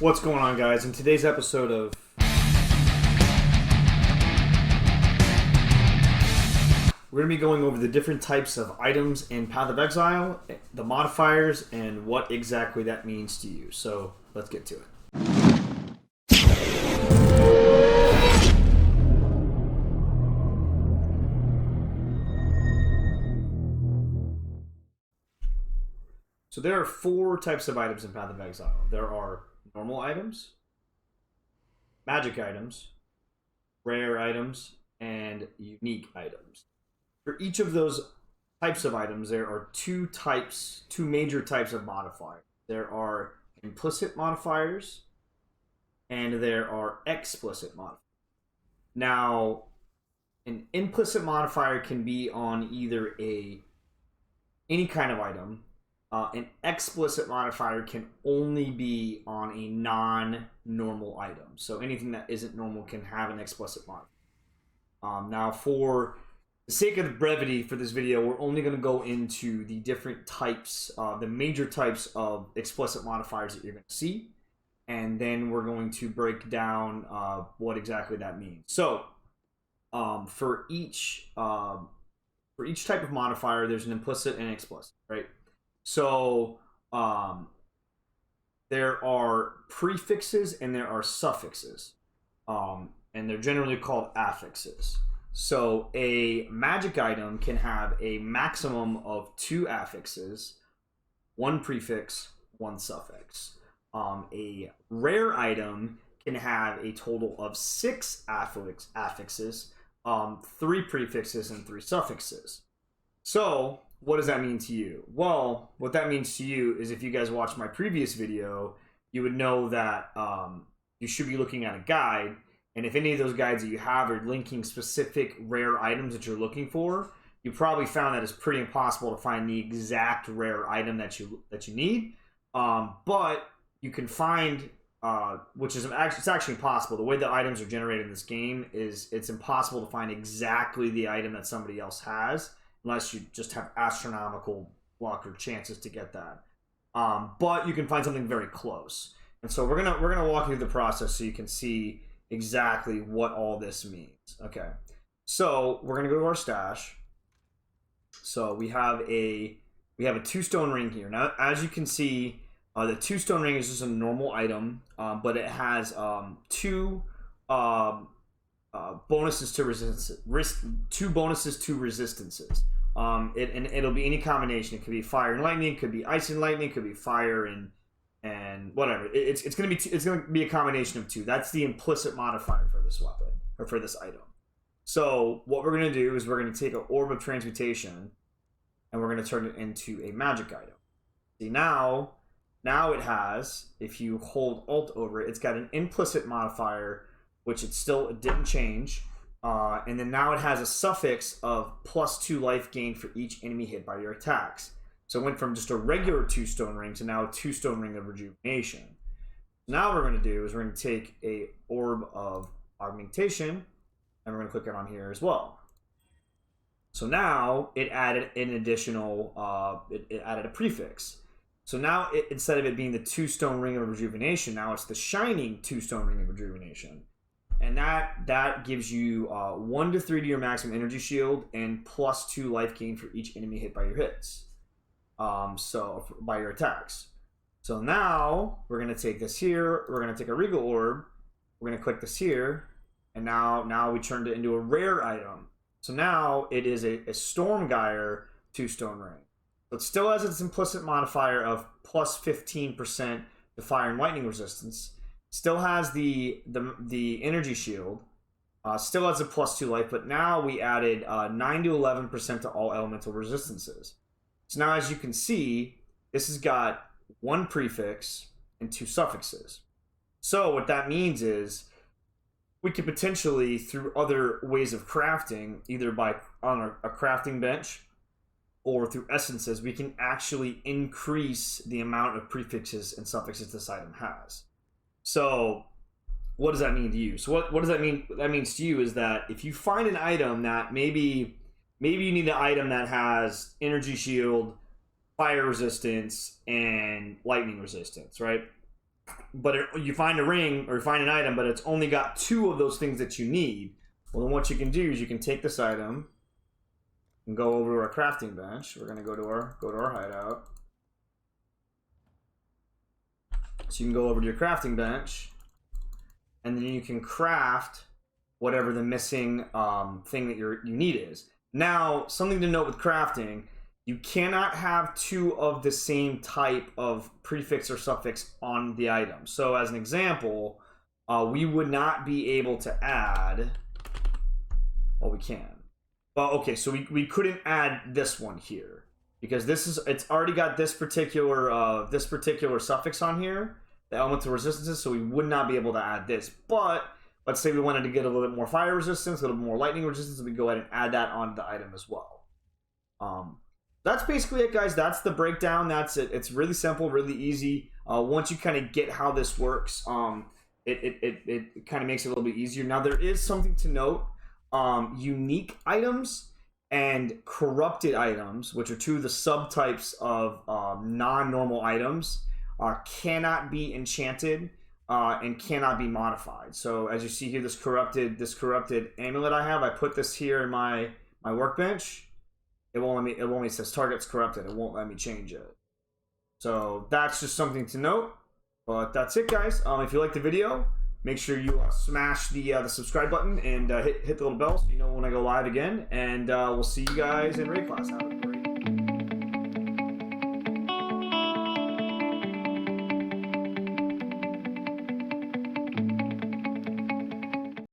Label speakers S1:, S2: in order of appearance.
S1: What's going on, guys? In today's episode of we're going to be going over the different types of items in Path of Exile, the modifiers, and what exactly that means to you. So let's get to it. So there are four types of items in Path of Exile. There are normal items, magic items, rare items, and unique items. For each of those types of items, there are two major types of modifiers. There are implicit modifiers, and there are explicit modifiers. Now, an implicit modifier can be on either any kind of item. An explicit modifier can only be on a non-normal item. So anything that isn't normal can have an explicit modifier. Now, for the sake of the brevity for this video, we're only going to go into the different types, the major types of explicit modifiers that you're going to see. And then we're going to break down what exactly that means. So for each type of modifier, there's an implicit and explicit, right? So there are prefixes and there are suffixes, and they're generally called affixes. So a magic item can have a maximum of 2 affixes, 1 prefix, 1 suffix. A rare item can have a total of 6 affixes, 3 prefixes, and 3 suffixes. So what does that mean to you? Well, what that means to you is if you guys watched my previous video, you would know that you should be looking at a guide, and if any of those guides that you have are linking specific rare items that you're looking for, you probably found that it's pretty impossible to find the exact rare item that you need. But you can find, which is it's actually impossible. The way the items are generated in this game is it's impossible to find exactly the item that somebody else has, unless you just have astronomical luck or chances to get that. But you can find something very close. And so we're gonna walk you through the process so you can see exactly what all this means. Okay. So we're gonna go to our stash. So we have a 2-stone ring here. Now, as you can see, the 2-stone ring is just a normal item, but it has 2 bonuses to resistance, 2 bonuses to resistances. It'll be any combination. It could be fire and lightning, it could be ice and lightning, it could be fire and whatever. It's gonna be a combination of 2. That's the implicit modifier for this weapon or for this item. So what we're gonna do is we're gonna take an orb of transmutation and we're gonna turn it into a magic item. See, now it has, if you hold Alt over it, it's got an implicit modifier, which it didn't change, and then now it has a suffix of +2 life gain for each enemy hit by your attacks. So it went from just a regular 2-stone ring to now a 2-stone ring of rejuvenation. Now what we're going to do is we're going to take a orb of augmentation, and we're going to click it on here as well. So now it added an additional, it added a prefix. So now instead of it being the 2-stone ring of rejuvenation, now it's the shining 2-stone ring of rejuvenation. And that gives you 1 to 3 to your maximum energy shield and +2 life gain for each enemy hit by your hits. So by your attacks. So now we're gonna take this here. We're gonna take a regal orb. We're gonna click this here, and now we turned it into a rare item. So now it is a Stormgyre 2-stone ring. So it still has its implicit modifier of +15% to fire and lightning resistance. Still has the energy shield, still has a +2 life, but now we added 9 to 11% to all elemental resistances. So now, as you can see, this has got 1 prefix and 2 suffixes. So what that means is we could potentially, through other ways of crafting, either on a crafting bench or through essences, we can actually increase the amount of prefixes and suffixes this item has. So what does that mean to you? So what does that mean? What that means to you is that if you find an item that maybe you need an item that has energy shield, fire resistance, and lightning resistance, right? you find a ring or you find an item, but it's only got 2 of those things that you need. Well, then what you can do is you can take this item and go over to our crafting bench. We're gonna go to our hideout. So you can go over to your crafting bench, and then you can craft whatever the missing thing that you need is. Now, something to note with crafting, you cannot have 2 of the same type of prefix or suffix on the item. So as an example, we would not be able to add, well, we can. Well, okay, so we couldn't add this one here because it's already got this particular suffix on here, the elemental resistances, so we would not be able to add this. But let's say we wanted to get a little bit more fire resistance, a little bit more lightning resistance, we go ahead and add that onto the item as well. That's basically it, guys. That's the breakdown. That's it. It's really simple, really easy. Once you kind of get how this works, it kind of makes it a little bit easier. Now, there is something to note. Unique items and corrupted items, which are 2 of the subtypes of non-normal items, cannot be enchanted and cannot be modified. So as you see here, this corrupted amulet I have, I put this here in my workbench. It won't let me. It says target's corrupted. It won't let me change it. So that's just something to note. But that's it, guys. If you like the video, make sure you smash the subscribe button and hit the little bell so you know when I go live again. And we'll see you guys in raid class. Have a great